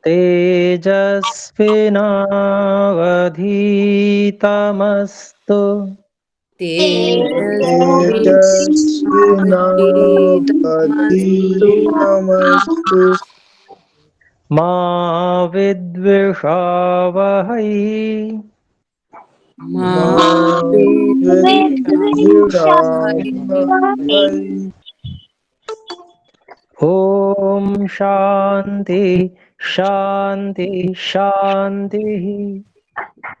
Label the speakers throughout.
Speaker 1: तेजस्विनावधीतमस्तु
Speaker 2: तेजस्विनावधीतमस्तु
Speaker 1: मा विद्विषावहै
Speaker 2: मा विद्विषावहै।
Speaker 1: ॐ शान्ति शान्ति शान्तिः।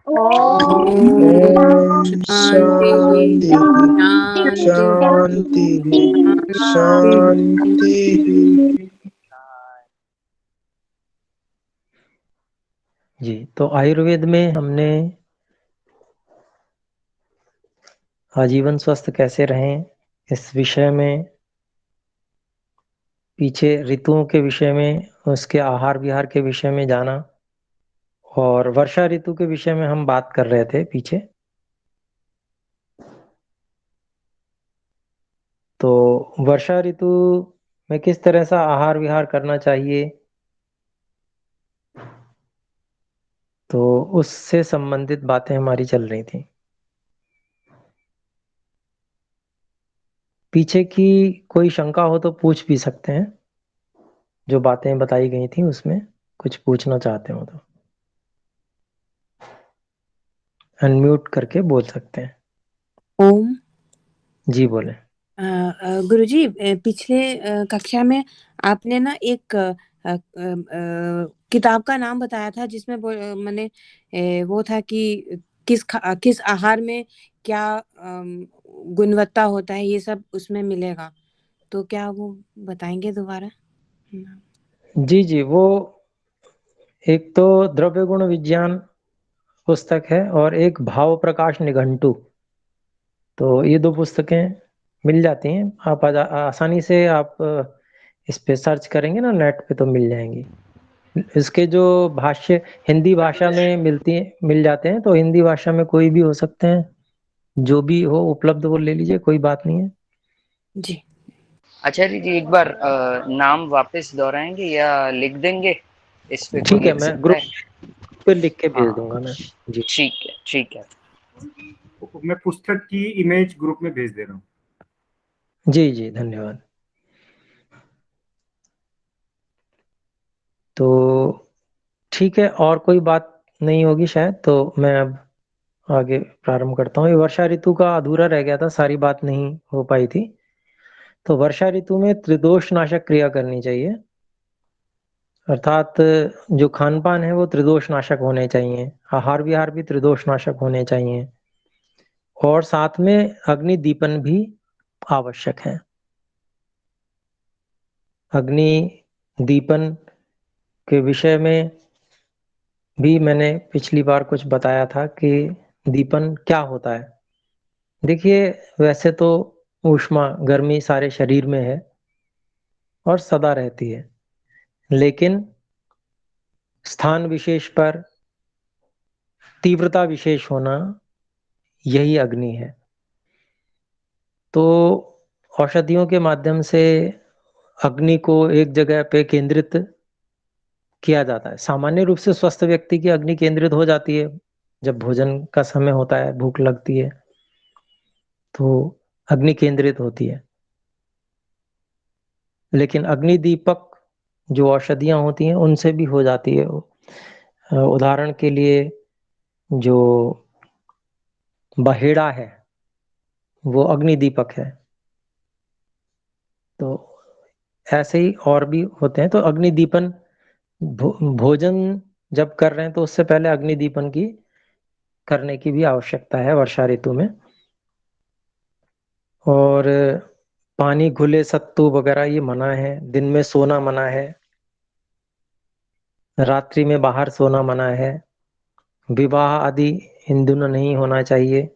Speaker 2: ॐ शान्तिः शान्तिः शान्तिः।
Speaker 1: जी, तो आयुर्वेद में हमने आजीवन स्वस्थ कैसे रहें इस विषय में, पीछे ऋतुओं के विषय में, उसके आहार विहार के विषय में जाना, और वर्षा ऋतु के विषय में हम बात कर रहे थे पीछे। तो वर्षा ऋतु में किस तरह से आहार विहार करना चाहिए, तो उससे संबंधित बातें हमारी चल रही थी। पीछे की कोई शंका हो तो पूछ भी सकते हैं, जो बातें बताई गई थी उसमें कुछ पूछना चाहते हो तो अनम्यूट करके बोल सकते हैं।
Speaker 3: ओम।
Speaker 1: जी बोले।
Speaker 3: गुरुजी, पिछले कक्षा में आपने ना एक किताब का नाम बताया था जिसमें मैंने वो था कि किस आहार में क्या गुणवत्ता होता है, ये सब उसमें मिलेगा। तो क्या वो बताएंगे दोबारा?
Speaker 1: जी जी, वो एक तो द्रव्य गुण विज्ञान पुस्तक है और एक भाव प्रकाश निघंटु। तो ये दो पुस्तकें मिल जाती हैं, आप आसानी से आप इस पे सर्च करेंगे ना नेट पे तो मिल जाएंगी। इसके जो भाष्य हिंदी भाषा में मिल जाते हैं, तो हिंदी भाषा में कोई भी हो सकते हैं, जो भी हो उपलब्ध वो ले लीजिए, कोई बात नहीं है
Speaker 3: जी।
Speaker 4: आचार्य जी एक बार नाम वापस दोहराएंगे या लिख देंगे, इस पे कोई
Speaker 1: ठीक है,
Speaker 4: लिख
Speaker 1: मैं
Speaker 4: सकता
Speaker 1: ग्रुप
Speaker 4: है?
Speaker 1: पे लिख के भेज
Speaker 4: हाँ
Speaker 1: दूंगा मैं। जी
Speaker 4: ठीक है ठीक है।
Speaker 5: मैं पुस्तक की इमेज ग्रुप में भेज दे रहा हूँ।
Speaker 1: जी जी, धन्यवाद। तो ठीक है, और कोई बात नहीं होगी शायद, तो मैं अब आगे प्रारंभ करता हूँ। ये वर्षा ऋतु का अधूरा रह गया था, सारी बात नहीं हो पाई थी। तो वर्षा ऋतु में त्रिदोष नाशक क्रिया करनी चाहिए, अर्थात जो खान पान है वो त्रिदोष नाशक होने चाहिए, आहार विहार भी त्रिदोष नाशक होने चाहिए, और साथ में अग्नि दीपन भी आवश्यक है। अग्नि दीपन के विषय में भी मैंने पिछली बार कुछ बताया था कि दीपन क्या होता है। देखिए, वैसे तो ऊष्मा गर्मी सारे शरीर में है और सदा रहती है, लेकिन स्थान विशेष पर तीव्रता विशेष होना, यही अग्नि है। तो औषधियों के माध्यम से अग्नि को एक जगह पे केंद्रित किया जाता है। सामान्य रूप से स्वस्थ व्यक्ति की अग्नि केंद्रित हो जाती है जब भोजन का समय होता है, भूख लगती है तो अग्नि केंद्रित होती है। लेकिन अग्नि दीपक जो औषधियां होती हैं उनसे भी हो जाती है। उदाहरण के लिए जो बहेड़ा है वो अग्नि दीपक है। तो ऐसे ही और भी होते हैं। तो अग्नि दीपन भोजन जब कर रहे हैं तो उससे पहले अग्नि दीपन की करने की भी आवश्यकता है वर्षा ऋतु में। और पानी घुले सत्तू वगैरह ये मना है, दिन में सोना मना है, रात्रि में बाहर सोना मना है, विवाह आदि इन दिनों नहीं होना चाहिए,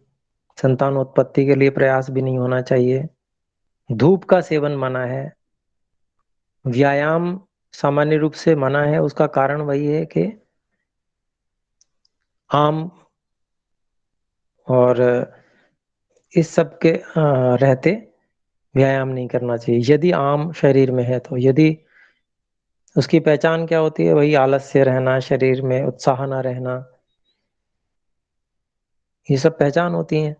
Speaker 1: संतानोत्पत्ति के लिए प्रयास भी नहीं होना चाहिए, धूप का सेवन मना है, व्यायाम सामान्य रूप से मना है। उसका कारण वही है कि आम और इस सब के रहते व्यायाम नहीं करना चाहिए, यदि आम शरीर में है तो। यदि उसकी पहचान क्या होती है? वही आलस्य रहना, शरीर में उत्साह ना रहना, ये सब पहचान होती है।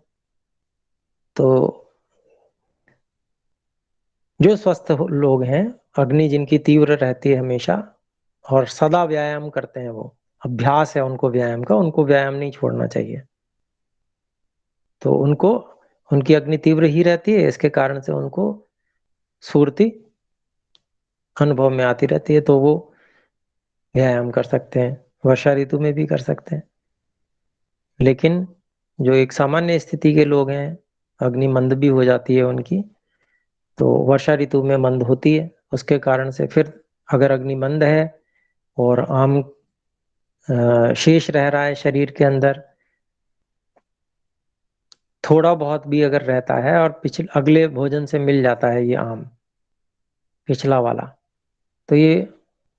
Speaker 1: तो जो स्वस्थ लोग हैं, अग्नि जिनकी तीव्र रहती है हमेशा और सदा व्यायाम करते हैं, वो अभ्यास है उनको व्यायाम का, उनको व्यायाम नहीं छोड़ना चाहिए। तो उनको उनकी अग्नि तीव्र ही रहती है, इसके कारण से उनको स्फूर्ति अनुभव में आती रहती है, तो वो व्यायाम कर सकते हैं, वर्षा ऋतु में भी कर सकते हैं। लेकिन जो एक सामान्य स्थिति के लोग हैं, अग्नि मंद भी हो जाती है उनकी, तो वर्षा ऋतु में मंद होती है, उसके कारण से फिर अगर अग्नि मंद है और आम शेष रह रहा है शरीर के अंदर, थोड़ा बहुत भी अगर रहता है और पिछले अगले भोजन से मिल जाता है ये आम पिछला वाला, तो ये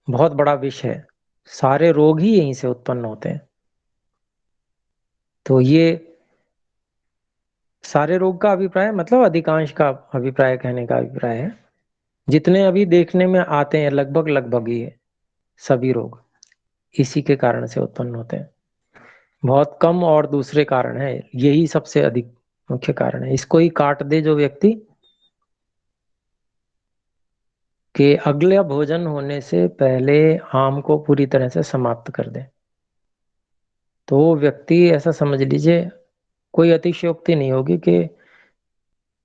Speaker 1: बहुत बड़ा विष है, सारे रोग ही यहीं से उत्पन्न होते हैं। तो ये सारे रोग का अभिप्राय मतलब अधिकांश का अभिप्राय, कहने का अभिप्राय है, जितने अभी देखने में आते हैं लगभग लगभग ये सभी रोग इसी के कारण से उत्पन्न होते हैं। बहुत कम और दूसरे कारण है, यही सबसे अधिक मुख्य कारण है। इसको ही काट दे जो व्यक्ति, कि अगले भोजन होने से पहले आम को पूरी तरह से समाप्त कर दे, तो वो व्यक्ति, ऐसा समझ लीजिए, कोई अतिशयोक्ति नहीं होगी कि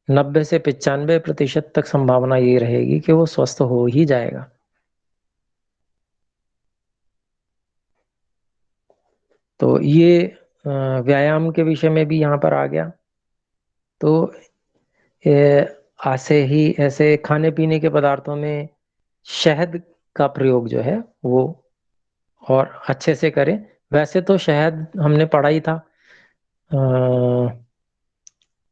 Speaker 1: 90 से 95% तक संभावना ये रहेगी कि वो स्वस्थ हो ही जाएगा। तो ये व्यायाम के विषय में भी यहाँ पर आ गया। तो ऐसे ही ऐसे खाने पीने के पदार्थों में शहद का प्रयोग जो है वो और अच्छे से करें। वैसे तो शहद हमने पढ़ा ही था,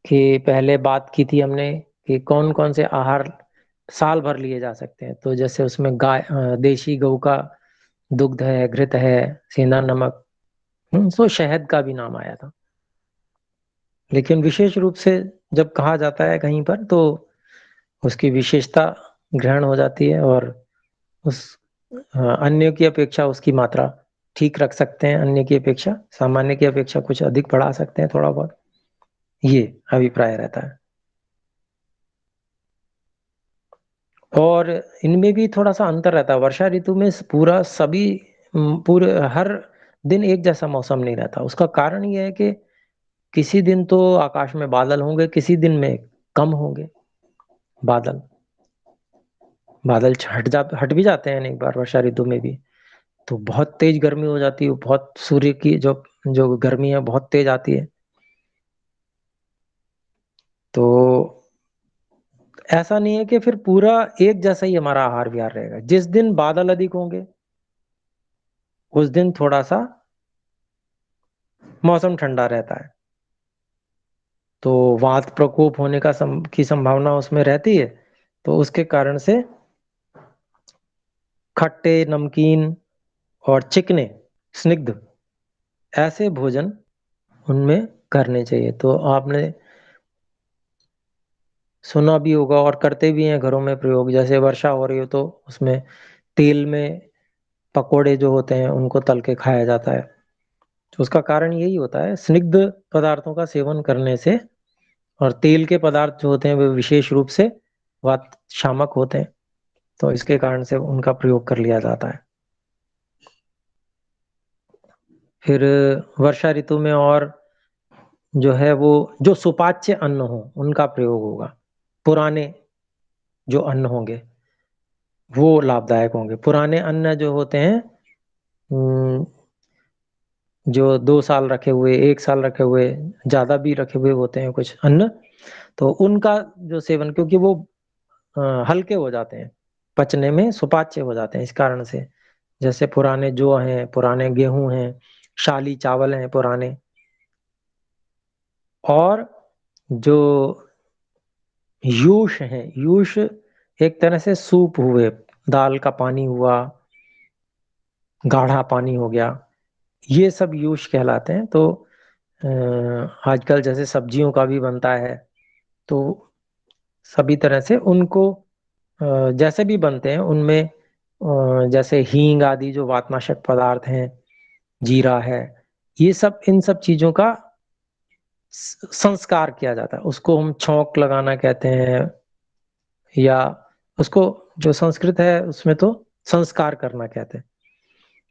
Speaker 1: कि पहले बात की थी हमने कि कौन कौन से आहार साल भर लिए जा सकते हैं। तो जैसे उसमें गाय, देशी गऊ का दुग्ध है, घृत है, सेंधा नमक, तो शहद का भी नाम आया था। लेकिन विशेष रूप से जब कहा जाता है कहीं पर, तो उसकी विशेषता ग्रहण हो जाती है और उस अन्य की अपेक्षा उसकी मात्रा ठीक रख सकते हैं, अन्य की अपेक्षा, सामान्य की अपेक्षा कुछ अधिक बढ़ा सकते हैं थोड़ा बहुत, ये अभिप्राय रहता है। और इनमें भी थोड़ा सा अंतर रहता है। वर्षा ऋतु में पूरा सभी पूरे हर दिन एक जैसा मौसम नहीं रहता। उसका कारण ये है कि किसी दिन तो आकाश में बादल होंगे, किसी दिन में कम होंगे बादल। बादल हट भी जाते हैं एक बार वर्षा ऋतु में भी, तो बहुत तेज गर्मी हो जाती है, बहुत सूर्य की जो जो गर्मी है बहुत तेज आती है। तो ऐसा नहीं है कि फिर पूरा एक जैसा ही हमारा आहार विहार रहेगा। जिस दिन बादल अधिक होंगे उस दिन थोड़ा सा मौसम ठंडा रहता है, तो वात प्रकोप होने की संभावना उसमें रहती है। तो उसके कारण से खट्टे, नमकीन और चिकने, स्निग्ध ऐसे भोजन उनमें करने चाहिए। तो आपने सुना भी होगा और करते भी हैं घरों में प्रयोग, जैसे वर्षा हो रही हो तो उसमें तेल में पकोड़े जो होते हैं उनको तल के खाया जाता है। तो उसका कारण यही होता है, स्निग्ध पदार्थों का सेवन करने से, और तेल के पदार्थ जो होते हैं वे विशेष रूप से वात शामक होते हैं, तो इसके कारण से उनका प्रयोग कर लिया जाता है। फिर वर्षा ऋतु में और जो है वो जो सुपाच्य अन्न हो उनका प्रयोग होगा। पुराने जो अन्न होंगे वो लाभदायक होंगे। पुराने अन्न जो होते हैं, जो 2 साल रखे हुए, 1 साल रखे हुए, ज्यादा भी रखे हुए होते हैं कुछ अन्न, तो उनका जो सेवन, क्योंकि वो हल्के हो जाते हैं, पचने में सुपाच्य हो जाते हैं इस कारण से। जैसे पुराने जौ हैं, पुराने गेहूं हैं, शाली चावल हैं पुराने, और जो यूष हैं, यूष एक तरह से सूप हुए, दाल का पानी हुआ, गाढ़ा पानी हो गया, ये सब यूष कहलाते हैं। तो आजकल जैसे सब्जियों का भी बनता है, तो सभी तरह से उनको जैसे भी बनते हैं उनमें जैसे हींग आदि जो वातनाशक पदार्थ हैं, जीरा है, ये सब इन सब चीजों का संस्कार किया जाता है। उसको हम छौंक लगाना कहते हैं, या उसको जो संस्कृत है उसमें तो संस्कार करना कहते हैं।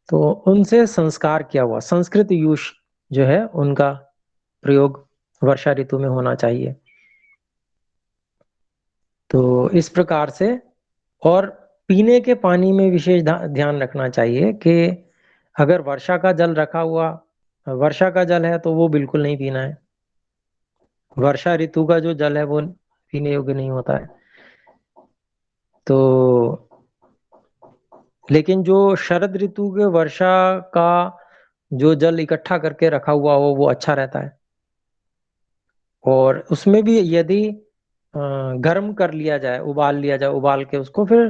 Speaker 1: तो उनसे संस्कार किया हुआ संस्कृत यूष जो है उनका प्रयोग वर्षा ऋतु में होना चाहिए। तो इस प्रकार से, और पीने के पानी में विशेष ध्यान रखना चाहिए कि अगर वर्षा का जल रखा हुआ, वर्षा का जल है तो वो बिल्कुल नहीं पीना है। वर्षा ऋतु का जो जल है वो पीने योग्य नहीं होता है। तो लेकिन जो शरद ऋतु के वर्षा का जो जल इकट्ठा करके रखा हुआ हो वो अच्छा रहता है। और उसमें भी यदि गर्म कर लिया जाए, उबाल लिया जाए, उबाल के उसको फिर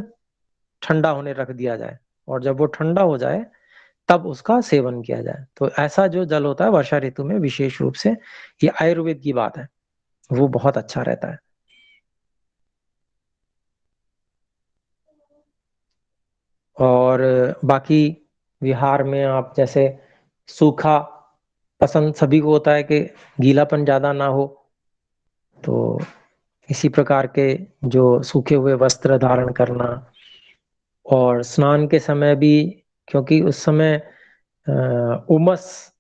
Speaker 1: ठंडा होने रख दिया जाए, और जब वो ठंडा हो जाए तब उसका सेवन किया जाए, तो ऐसा जो जल होता है वर्षा ऋतु में विशेष रूप से, ये आयुर्वेद की बात है, वो बहुत अच्छा रहता है। और बाकी विहार में आप जैसे सूखा पसंद सभी को होता है कि गीलापन ज्यादा ना हो, तो इसी प्रकार के जो सूखे हुए वस्त्र धारण करना, और स्नान के समय भी, क्योंकि उस समय उमस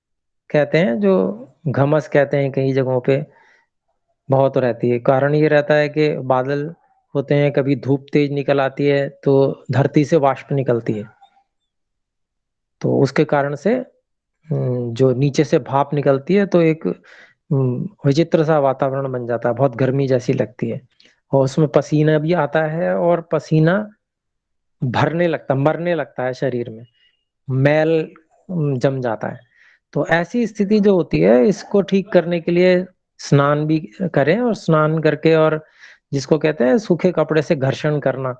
Speaker 1: कहते हैं, जो घमस कहते हैं कई जगहों पे बहुत रहती है। कारण ये रहता है कि बादल होते हैं, कभी धूप तेज निकल आती है तो धरती से वाष्प निकलती है, तो उसके कारण से जो नीचे से भाप निकलती है तो एक विचित्र सा वातावरण बन जाता है, बहुत गर्मी जैसी लगती है, और उसमें पसीना भी आता है, और पसीना भरने लगता, मरने लगता है शरीर में, मैल जम जाता है। तो ऐसी स्थिति जो होती है, इसको ठीक करने के लिए स्नान भी करें, और स्नान करके, और जिसको कहते हैं सूखे कपड़े से घर्षण करना,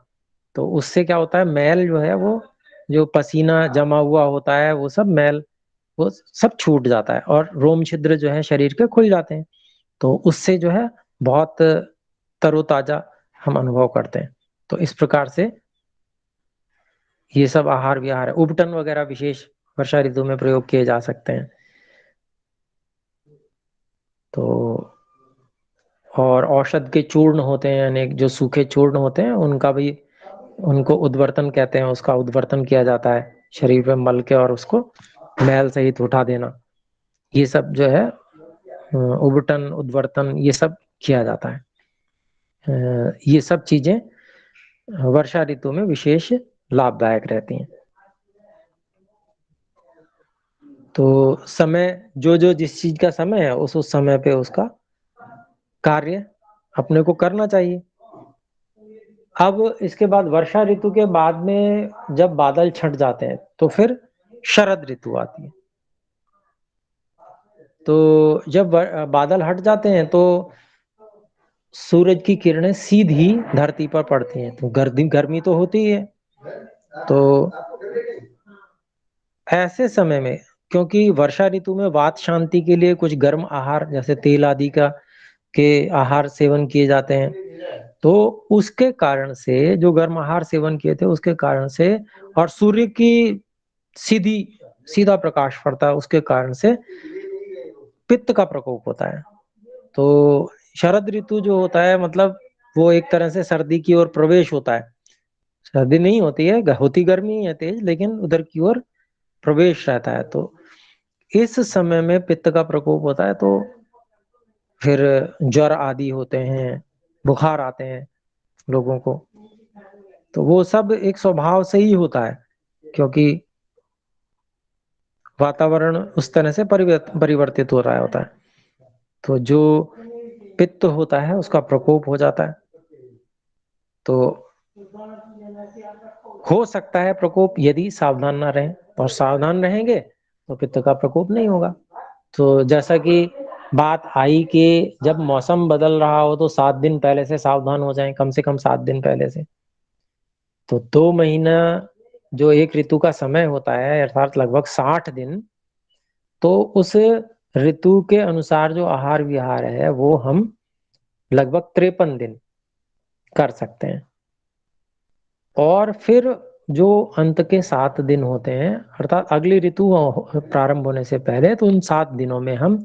Speaker 1: तो उससे क्या होता है, मैल जो है वो, जो पसीना जमा हुआ होता है वो सब मैल वो सब छूट जाता है, और रोम छिद्र जो है शरीर के खुल जाते हैं, तो उससे जो है बहुत तरोताजा हम अनुभव करते हैं। तो इस प्रकार से ये सब आहार विहार है। उपटन वगैरह विशेष वर्षा ऋतु में प्रयोग किए जा सकते हैं। तो और औषध के चूर्ण होते हैं अनेक, जो सूखे चूर्ण होते हैं उनका भी, उनको उद्वर्तन कहते हैं, उसका उद्वर्तन किया जाता है शरीर पे मल के, और उसको मैल सहित उठा देना, ये सब जो है उबटन उद्वर्तन ये सब किया जाता है। ये सब चीजें वर्षा ऋतु में विशेष लाभदायक रहती हैं। तो समय जो जो जिस चीज का समय है उस समय पे उसका कार्य अपने को करना चाहिए। अब इसके बाद वर्षा ऋतु के बाद में जब बादल छंट जाते हैं तो फिर शरद ऋतु आती है। तो जब बादल हट जाते हैं तो सूरज की किरणें सीधी धरती पर पड़ती हैं, तो गर्मी गर्मी तो होती है। तो ऐसे समय में, क्योंकि वर्षा ऋतु में वात शांति के लिए कुछ गर्म आहार जैसे तेल आदि का के आहार सेवन किए जाते हैं, तो उसके कारण से जो गर्म आहार सेवन किए थे उसके कारण से, और सूर्य की सीधा प्रकाश पड़ता है उसके कारण से पित्त का प्रकोप होता है। तो शरद ऋतु जो होता है, मतलब वो एक तरह से सर्दी की ओर प्रवेश होता है। सर्दी नहीं होती है, होती गर्मी है तेज, लेकिन उधर की ओर प्रवेश रहता है। तो इस समय में पित्त का प्रकोप होता है, तो फिर ज्वर आदि होते हैं, बुखार आते हैं लोगों को। तो वो सब एक स्वभाव से ही होता है, क्योंकि वातावरण उस तरह से परिवर्तित हो रहा होता है। तो जो पित्त होता है उसका प्रकोप हो जाता है। तो हो सकता है प्रकोप यदि सावधान ना रहें, और सावधान रहेंगे तो पित्त का प्रकोप नहीं होगा। तो जैसा कि बात आई कि जब मौसम बदल रहा हो तो 7 दिन पहले से सावधान हो जाएं, कम से कम 7 दिन पहले से। तो 2 महीना जो एक ऋतु का समय होता है, अर्थात लगभग 60 दिन, तो उस ऋतु के अनुसार जो आहार विहार है वो हम लगभग 53 दिन कर सकते हैं। और फिर जो अंत के 7 दिन होते हैं, अर्थात अगली ऋतु प्रारंभ होने से पहले, तो उन 7 दिनों में हम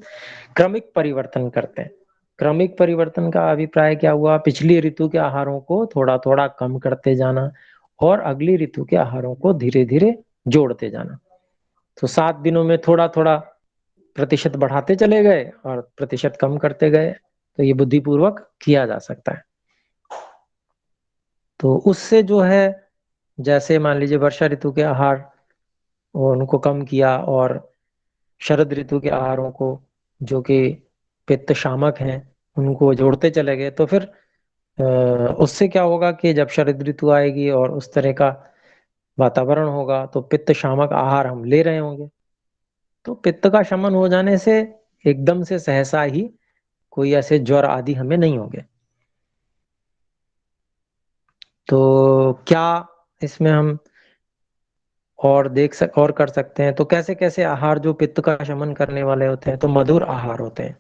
Speaker 1: क्रमिक परिवर्तन करते हैं। क्रमिक परिवर्तन का अभिप्राय क्या हुआ? पिछली ऋतु के आहारों को थोड़ा थोड़ा कम करते जाना और अगली ऋतु के आहारों को धीरे धीरे जोड़ते जाना। तो 7 दिनों में थोड़ा थोड़ा प्रतिशत बढ़ाते चले गए और प्रतिशत कम करते गए, तो ये बुद्धिपूर्वक किया जा सकता है। तो उससे जो है, जैसे मान लीजिए वर्षा ऋतु के आहार उनको कम किया और शरद ऋतु के आहारों को, जो कि पित्त शामक हैं, उनको जोड़ते चले गए, तो फिर उससे क्या होगा कि जब शरद ऋतु आएगी और उस तरह का वातावरण होगा तो पित्त शामक आहार हम ले रहे होंगे, तो पित्त का शमन हो जाने से एकदम से सहसा ही कोई ऐसे ज्वर आदि हमें नहीं होंगे। तो क्या इसमें हम और कर सकते हैं? तो कैसे कैसे आहार जो पित्त का शमन करने वाले होते हैं? तो मधुर आहार होते हैं,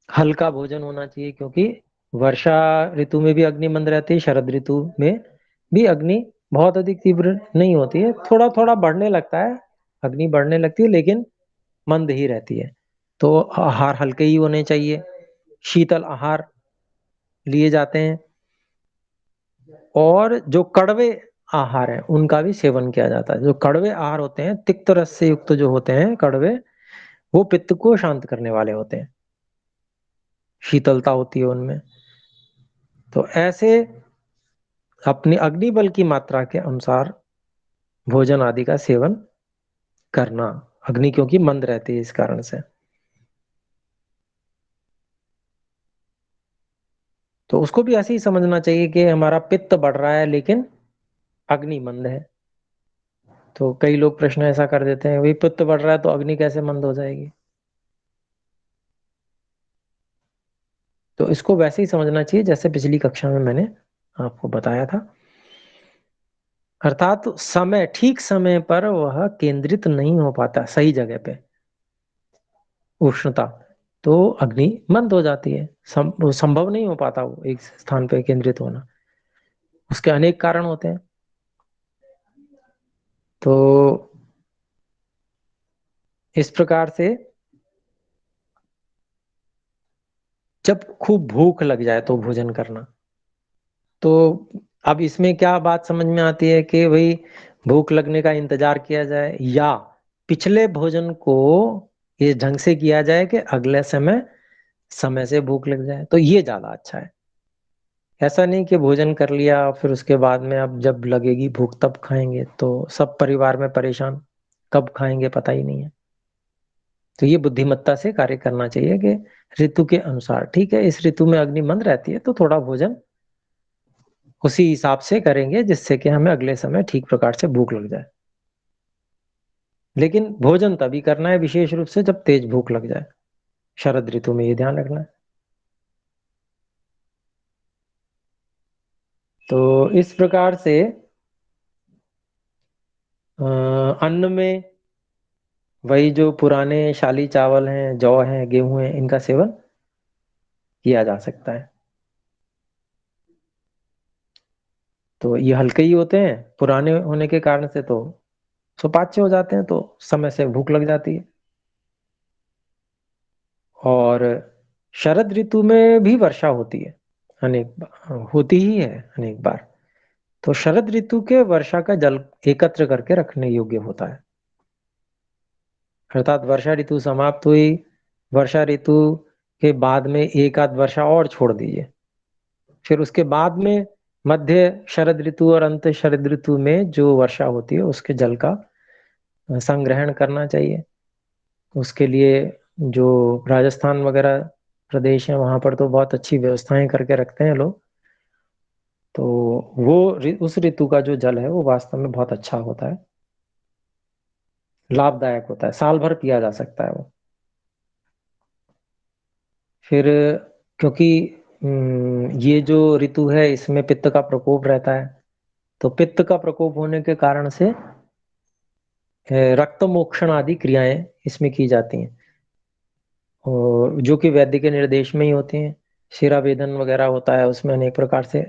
Speaker 1: हल्का भोजन होना चाहिए, क्योंकि वर्षा ऋतु में भी अग्नि मंद रहती है, शरद ऋतु में भी अग्नि बहुत अधिक तीव्र नहीं होती है, थोड़ा थोड़ा बढ़ने लगता है, अग्नि बढ़ने लगती है, लेकिन मंद ही रहती है। तो आहार हल्के ही होने चाहिए, शीतल आहार लिए जाते हैं, और जो कड़वे आहार है उनका भी सेवन किया जाता है। जो कड़वे आहार होते हैं, तिक्त रस से युक्त जो होते हैं कड़वे, वो पित्त को शांत करने वाले होते हैं, शीतलता होती है उनमें। तो ऐसे अपनी अग्नि बल की मात्रा के अनुसार भोजन आदि का सेवन करना, अग्नि क्योंकि मंद रहती है इस कारण से। तो उसको भी ऐसे ही समझना चाहिए कि हमारा पित्त बढ़ रहा है लेकिन अग्नि मंद है। तो कई लोग प्रश्न ऐसा कर देते हैं, भाई पित्त बढ़ रहा है तो अग्नि कैसे मंद हो जाएगी? तो इसको वैसे ही समझना चाहिए जैसे पिछली कक्षा में मैंने आपको बताया था, अर्थात समय, ठीक समय पर वह केंद्रित नहीं हो पाता सही जगह पे उष्णता, तो अग्नि मंद हो जाती है, संभव नहीं हो पाता वो एक स्थान पे केंद्रित होना। उसके अनेक कारण होते हैं। तो इस प्रकार से जब खूब भूख लग जाए तो भोजन करना। तो अब इसमें क्या बात समझ में आती है कि भाई भूख लगने का इंतजार किया जाए या पिछले भोजन को इस ढंग से किया जाए कि अगले समय समय से भूख लग जाए, तो ये ज्यादा अच्छा है। ऐसा नहीं कि भोजन कर लिया फिर उसके बाद में अब जब लगेगी भूख तब खाएंगे, तो सब परिवार में परेशान, कब खाएंगे पता ही नहीं है। तो ये बुद्धिमत्ता से कार्य करना चाहिए कि ऋतु के अनुसार, ठीक है इस ऋतु में अग्नि मंद रहती है तो थोड़ा भोजन उसी हिसाब से करेंगे जिससे कि हमें अगले समय ठीक प्रकार से भूख लग जाए। लेकिन भोजन तभी करना है विशेष रूप से जब तेज भूख लग जाए, शरद ऋतु में ये ध्यान रखना है। तो इस प्रकार से अन्न में वही जो पुराने शाली चावल हैं, जौ हैं, गेहूं हैं, इनका सेवन किया जा सकता है। तो ये हल्के ही होते हैं, पुराने होने के कारण से तो सुपाच्य हो जाते हैं, तो समय से भूख लग जाती है। और शरद ऋतु में भी वर्षा होती है, होती ही है अनेक बार। तो शरद ऋतु के वर्षा का जल एकत्र करके रखने योग्य होता है, अर्थात वर्षा ऋतु समाप्त हुई, वर्षा ऋतु के बाद में एक आध वर्षा और छोड़ दीजिए, फिर उसके बाद में मध्य शरद ऋतु और अंत शरद ऋतु में जो वर्षा होती है उसके जल का संग्रहण करना चाहिए। उसके लिए जो राजस्थान वगैरह प्रदेश है वहां पर तो बहुत अच्छी व्यवस्थाएं करके रखते हैं लोग। तो वो उस ऋतु का जो जल है वो वास्तव में बहुत अच्छा होता है, लाभदायक होता है, साल भर पिया जा सकता है वो। फिर क्योंकि ये जो ऋतु है इसमें पित्त का प्रकोप रहता है, तो पित्त का प्रकोप होने के कारण से रक्त मोक्षण आदि क्रियाएं इसमें की जाती हैं, और जो कि वैद्य के निर्देश में ही होती हैं। शिरा वेदन वगैरह होता है उसमें, अनेक प्रकार से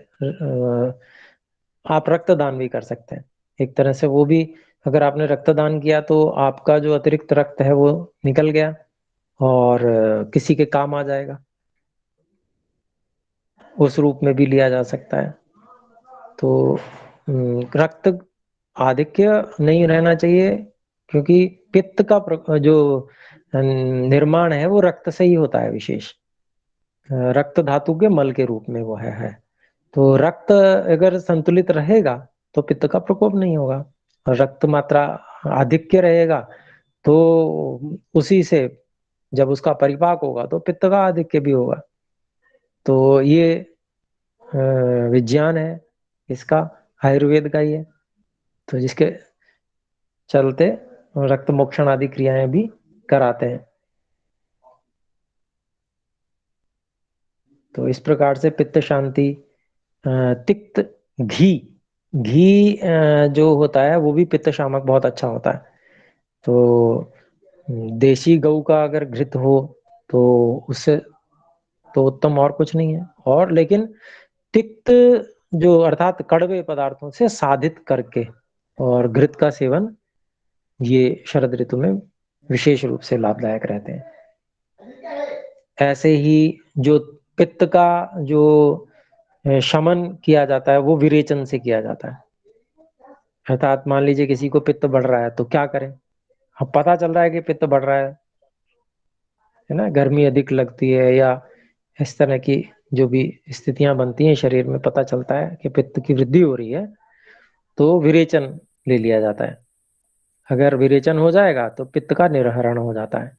Speaker 1: आप रक्तदान भी कर सकते हैं। एक तरह से वो भी, अगर आपने रक्तदान किया तो आपका जो अतिरिक्त रक्त है वो निकल गया और किसी के काम आ जाएगा, उस रूप में भी लिया जा सकता है। तो रक्त आधिक्य नहीं रहना चाहिए, क्योंकि पित्त का जो निर्माण है वो रक्त से ही होता है, विशेष रक्त धातु के मल के रूप में वो है। तो रक्त अगर संतुलित रहेगा तो पित्त का प्रकोप नहीं होगा, और रक्त मात्रा आधिक्य रहेगा तो उसी से जब उसका परिपाक होगा तो पित्त का आधिक्य भी होगा। तो ये विज्ञान है इसका, आयुर्वेद का ही है। तो जिसके चलते रक्त मोक्षण आदि क्रियाएं भी कराते हैं। तो इस प्रकार से पित्त शांति। तिक्त घी, घी जो होता है वो भी पित्त शामक बहुत अच्छा होता है। तो देशी गऊ का अगर घृत हो तो उससे तो उत्तम और कुछ नहीं है। और लेकिन तिक्त जो अर्थात कड़वे पदार्थों से साधित करके और घृत का सेवन, ये शरद ऋतु में विशेष रूप से लाभदायक रहते हैं। ऐसे ही जो पित्त का जो शमन किया जाता है वो विरेचन से किया जाता है। अर्थात मान लीजिए किसी को पित्त बढ़ रहा है तो क्या करें, अब पता चल रहा है कि पित्त बढ़ रहा है ना, गर्मी अधिक लगती है या इस तरह की जो भी स्थितियां बनती हैं शरीर में, पता चलता है कि पित्त की वृद्धि हो रही है, तो विरेचन ले लिया जाता है। अगर विरेचन हो जाएगा तो पित्त का निर्हरण हो जाता है।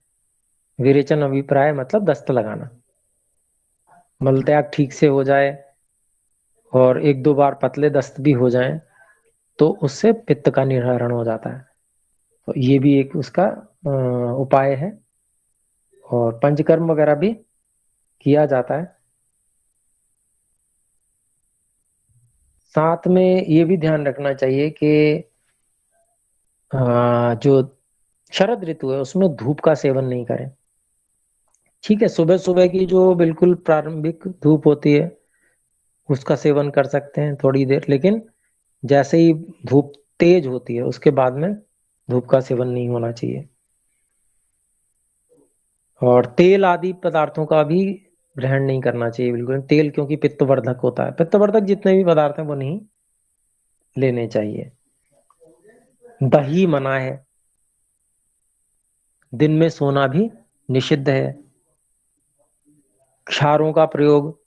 Speaker 1: विरेचन अभिप्राय मतलब दस्त लगाना, मलत्याग ठीक से हो जाए और एक दो बार पतले दस्त भी हो जाएं तो उससे पित्त का निर्हरण हो जाता है। तो ये भी एक उसका उपाय है। और पंचकर्म वगैरह भी किया जाता है। साथ में ये भी ध्यान रखना चाहिए कि जो शरद ऋतु है उसमें धूप का सेवन नहीं करें। ठीक है, सुबह सुबह की जो बिल्कुल प्रारंभिक धूप होती है उसका सेवन कर सकते हैं थोड़ी देर, लेकिन जैसे ही धूप तेज होती है उसके बाद में धूप का सेवन नहीं होना चाहिए। और तेल आदि पदार्थों का भी ग्रहण नहीं करना चाहिए बिल्कुल, तेल क्योंकि पित्तवर्धक होता है। पित्तवर्धक जितने भी पदार्थ हैं वो नहीं लेने चाहिए। दही मना है, दिन में सोना भी निषिद्ध है। क्षारों का प्रयोग,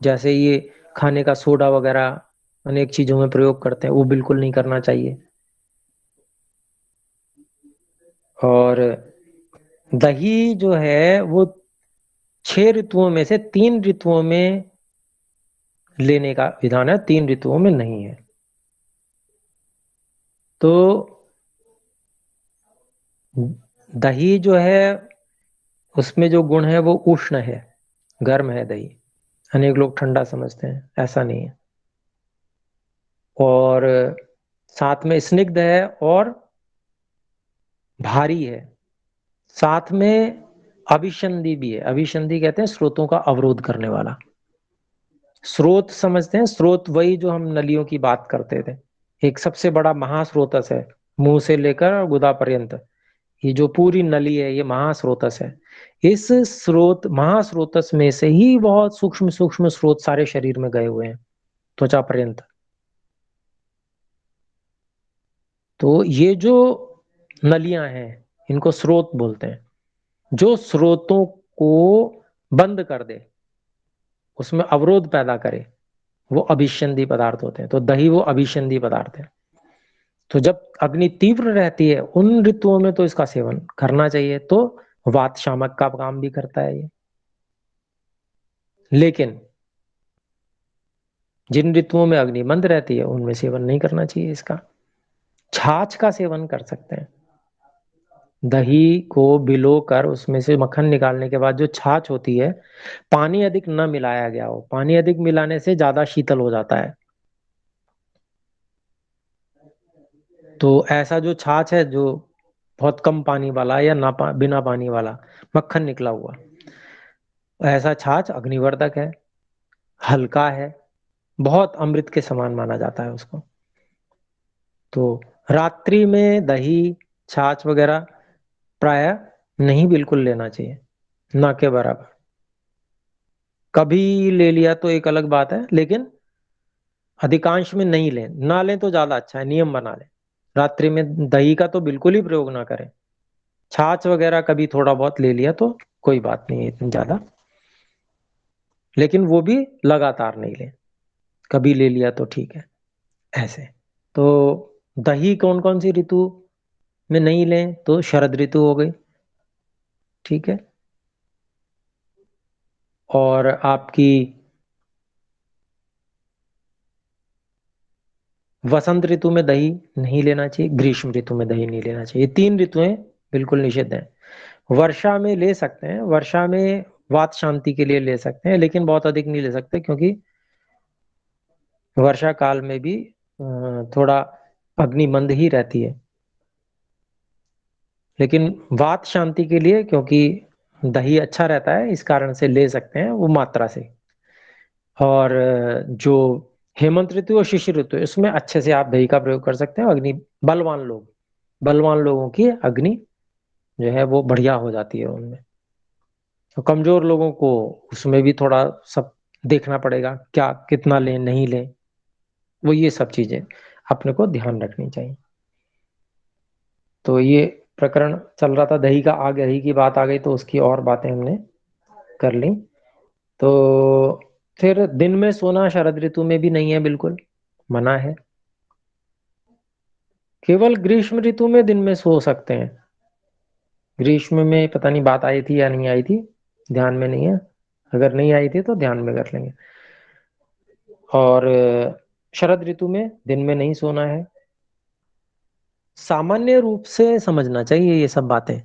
Speaker 1: जैसे ये खाने का सोडा वगैरह अनेक चीजों में प्रयोग करते हैं, वो बिल्कुल नहीं करना चाहिए। और दही जो है वो 6 ऋतुओं में से 3 ऋतुओं में लेने का विधान है, 3 ऋतुओं में नहीं है। तो दही जो है उसमें जो गुण है वो उष्ण है, गर्म है दही। अनेक लोग ठंडा समझते हैं, ऐसा नहीं है। और साथ में स्निग्ध है और भारी है। साथ में अभिसंधि भी है। अभिसंधि कहते हैं स्रोतों का अवरोध करने वाला। स्रोत समझते हैं, स्रोत वही जो हम नलियों की बात करते थे। एक सबसे बड़ा महास्रोतस है, मुंह से लेकर गुदा पर्यंत ये जो पूरी नली है ये महास्रोतस है। इस स्रोत महास्रोतस में से ही बहुत सूक्ष्म सूक्ष्म स्रोत सारे शरीर में गए हुए हैं, त्वचा पर्यंत। तो ये जो नलियां हैं इनको स्रोत बोलते हैं। जो स्रोतों को बंद कर दे, उसमें अवरोध पैदा करे, वो अभिसंधि पदार्थ होते हैं। तो दही वो अभिसंधि पदार्थ है। तो जब अग्नि तीव्र रहती है उन ऋतुओं में तो इसका सेवन करना चाहिए। तो वात शामक का काम भी करता है ये। लेकिन जिन ऋतुओं में अग्नि मंद रहती है उनमें सेवन नहीं करना चाहिए इसका। छाछ का सेवन कर सकते हैं। दही को भिगो कर उसमें से मक्खन निकालने के बाद जो छाछ होती है, पानी अधिक न मिलाया गया हो। पानी अधिक मिलाने से ज्यादा शीतल हो जाता है। तो ऐसा जो छाछ है जो बहुत कम पानी वाला या ना बिना पानी वाला मक्खन निकला हुआ, ऐसा छाछ अग्निवर्धक है, हल्का है, बहुत अमृत के समान माना जाता है उसको। तो रात्रि में दही, छाछ वगैरह प्रायः नहीं बिल्कुल लेना चाहिए, ना के बराबर। कभी ले लिया तो एक अलग बात है, लेकिन अधिकांश में नहीं लें। ना लें तो ज़्यादा अच्छा है, नियम बना लें। रात्रि में दही का तो बिल्कुल ही प्रयोग ना करें। छाछ वगैरह कभी थोड़ा बहुत ले लिया तो कोई बात नहीं है इतनी ज़्यादा, लेकिन वो भी लगातार नहीं लें। कभी ले लिया तो ठीक है, ऐसे। तो दही कौन-कौन सी ऋतु में नहीं लें? तो शरद ऋतु हो गई, ठीक है? और आपकी वसंत ऋतु में दही नहीं लेना चाहिए, ग्रीष्म ऋतु में दही नहीं लेना चाहिए। 3 ऋतुएँ बिल्कुल निषिद्ध हैं। वर्षा में ले सकते हैं, वर्षा में वात शांति के लिए ले सकते हैं, लेकिन बहुत अधिक नहीं ले सकते, क्योंकि वर्षा काल में भी थोड़ा अग्नि मंद ही रहती है। लेकिन वात शांति के लिए, क्योंकि दही अच्छा रहता है, इस कारण से ले सकते हैं वो मात्रा से। और जो हेमंत ऋतु और शिशिर ऋतु है, इसमें अच्छे से आप दही का प्रयोग कर सकते हैं। अग्नि बलवान लोगों की अग्नि जो है वो बढ़िया हो जाती है उनमें। तो कमजोर लोगों को उसमें भी थोड़ा सब देखना पड़ेगा, क्या कितना लें, नहीं लें, वो ये सब चीजें अपने को ध्यान रखनी चाहिए। तो ये प्रकरण चल रहा था दही का, दही की बात आ गई तो उसकी और बातें हमने कर ली। तो फिर दिन में सोना शरद ऋतु में भी नहीं है, बिल्कुल मना है। केवल ग्रीष्म ऋतु में दिन में सो सकते हैं। ग्रीष्म में पता नहीं बात आई थी या नहीं आई थी, ध्यान में नहीं है। अगर नहीं आई थी तो ध्यान में कर लेंगे। और शरद ऋतु में दिन में नहीं सोना है। सामान्य रूप से समझना चाहिए ये सब बातें,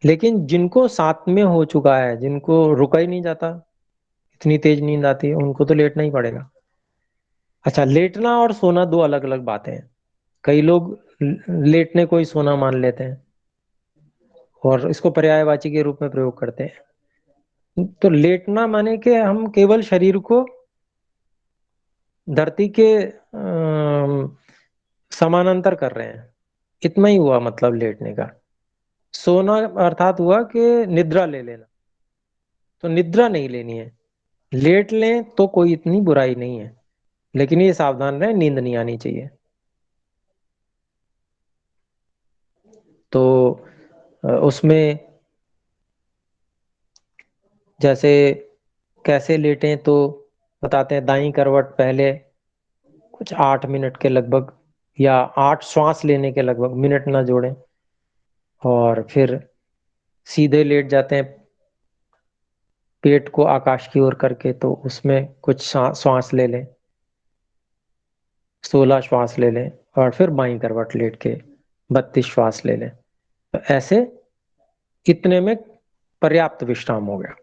Speaker 1: लेकिन जिनको साथ में हो चुका है, जिनको रुका ही नहीं जाता, इतनी तेज नींद आती है, उनको तो लेटना ही पड़ेगा। अच्छा, लेटना और सोना दो अलग अलग बातें हैं। कई लोग लेटने को ही सोना मान लेते हैं और इसको पर्यायवाची के रूप में प्रयोग करते हैं। तो लेटना माने कि हम केवल शरीर को धरती के समानांतर कर रहे हैं, इतना ही हुआ मतलब लेटने का। सोना अर्थात हुआ कि निद्रा ले लेना, तो निद्रा नहीं लेनी है। लेट लें तो कोई इतनी बुराई नहीं है, लेकिन ये सावधान रहें, नींद नहीं आनी चाहिए। तो उसमें जैसे कैसे लेटें तो बताते हैं। दाईं करवट पहले कुछ 8 मिनट के लगभग, या 8 श्वास लेने के लगभग, मिनट ना जोड़ें, और फिर सीधे लेट जाते हैं पेट को आकाश की ओर करके, तो उसमें कुछ श्वास ले लें, 16 श्वास ले लें, और फिर बाईं करवट लेट के 32 श्वास ले लें। तो ऐसे इतने में पर्याप्त विश्राम हो गया,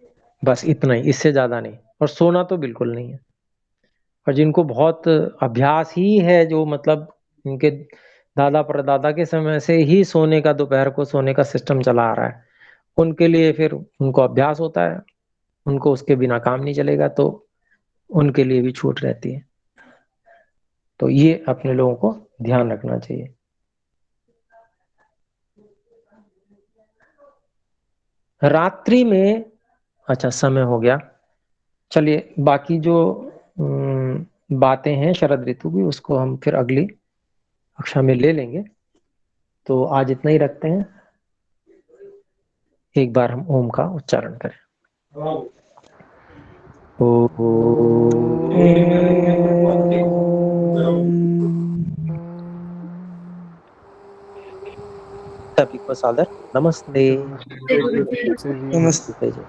Speaker 1: बस इतना ही, इससे ज्यादा नहीं। और सोना तो बिल्कुल नहीं है। और जिनको बहुत अभ्यास ही है, जो मतलब उनके दादा परदादा के समय से ही सोने का, दोपहर को सोने का सिस्टम चला आ रहा है, उनके लिए फिर उनको अभ्यास होता है, उनको उसके बिना काम नहीं चलेगा, तो उनके लिए भी छूट रहती है। तो ये अपने लोगों को ध्यान रखना चाहिए। रात्रि में, अच्छा समय हो गया, चलिए बाकी जो बातें हैं शरद ऋतु की, उसको हम फिर अगली कक्षा में ले लेंगे। तो आज इतना ही रखते हैं। एक बार हम ओम का उच्चारण करें। सभी को सादर नमस्ते।
Speaker 2: नमस्ते।
Speaker 1: नमस्ते जी।